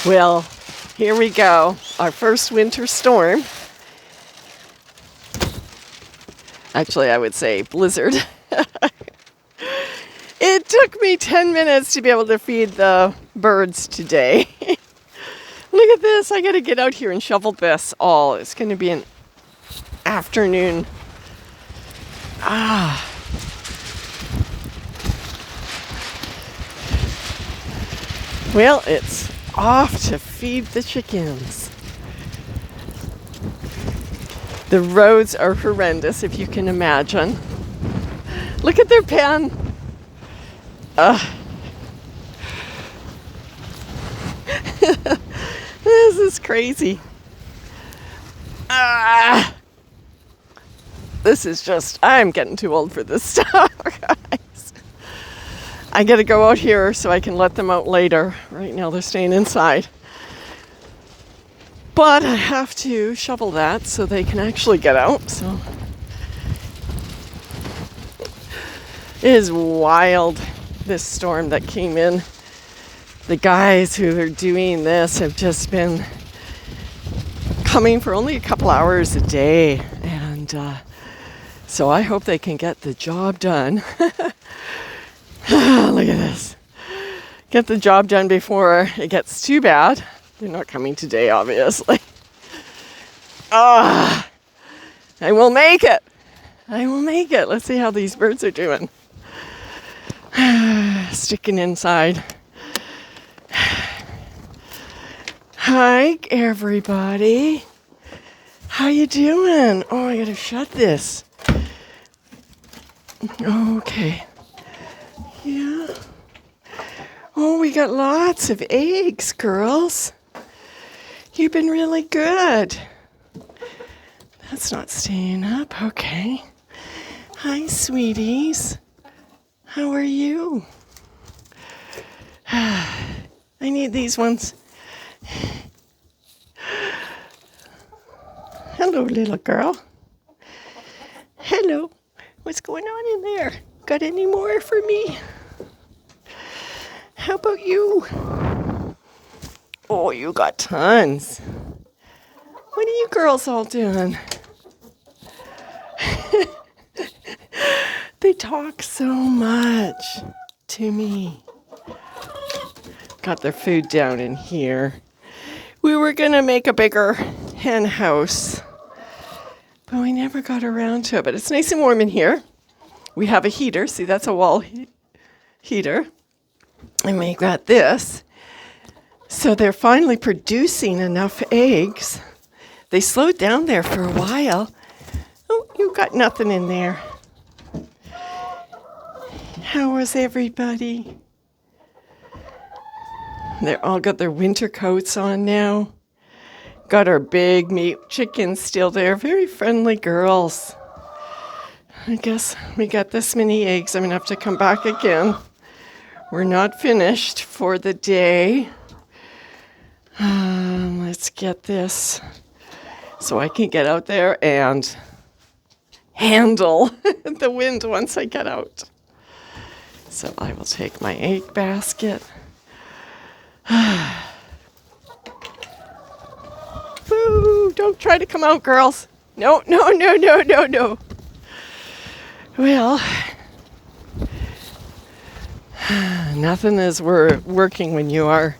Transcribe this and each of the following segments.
Well, here we go. Our first winter storm. Actually, I would say blizzard. It took me 10 minutes to be able to feed the birds today. Look at this. I got to get out here and shovel this all. It's going to be an afternoon. Well, it's off to feed the chickens. The roads are horrendous, if you can imagine. Look at their pen. This is crazy. This is just, I'm getting too old for this stuff, guys. I gotta go out here so I can let them out later. Right now they're staying inside. But I have to shovel that so they can actually get out. So it is wild, this storm that came in. The guys who are doing this have just been coming for only a couple hours a day. And so I hope they can get the job done. Look at this. Get the job done before it gets too bad. They're not coming today, obviously. I will make it. I will make it. Let's see how these birds are doing. Sticking inside. Hi, everybody. How you doing? Oh, I gotta shut this. Okay. Yeah. Oh, we got lots of eggs, girls. You've been really good. That's not staying up. Okay. Hi, sweeties. How are you? I need these ones. Hello, little girl. Hello. What's going on in there? Got any more for me? How about you? Oh, you got tons. What are you girls all doing? They talk so much to me. Got their food down in here. We were gonna make a bigger hen house, but we never got around to it. But it's nice and warm in here. We have a heater. See, that's a wall heater. And we got this. So they're finally producing enough eggs. They slowed down there for a while. Oh, you got nothing in there. How was everybody? They're all got their winter coats on now. Got our big meat chickens still there. Very friendly girls. I guess we got this many eggs. I'm going to have to come back again. We're not finished for the day. Let's get this so I can get out there and handle the wind once I get out. So I will take my egg basket. Boo! Don't try to come out, girls. No. Well, nothing is working when you are.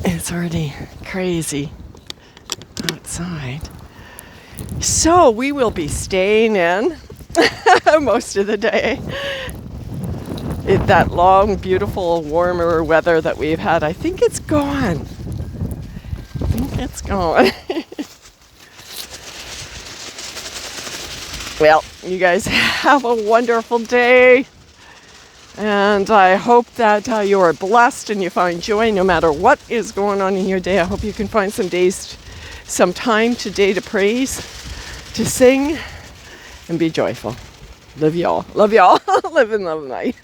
It's already crazy outside. So we will be staying in most of the day. That long, beautiful, warmer weather that we've had, I think it's gone. Well, you guys have a wonderful day. And I hope that you are blessed and you find joy no matter what is going on in your day. I hope you can find some time today to praise, to sing, and be joyful. Love y'all. Live and love night.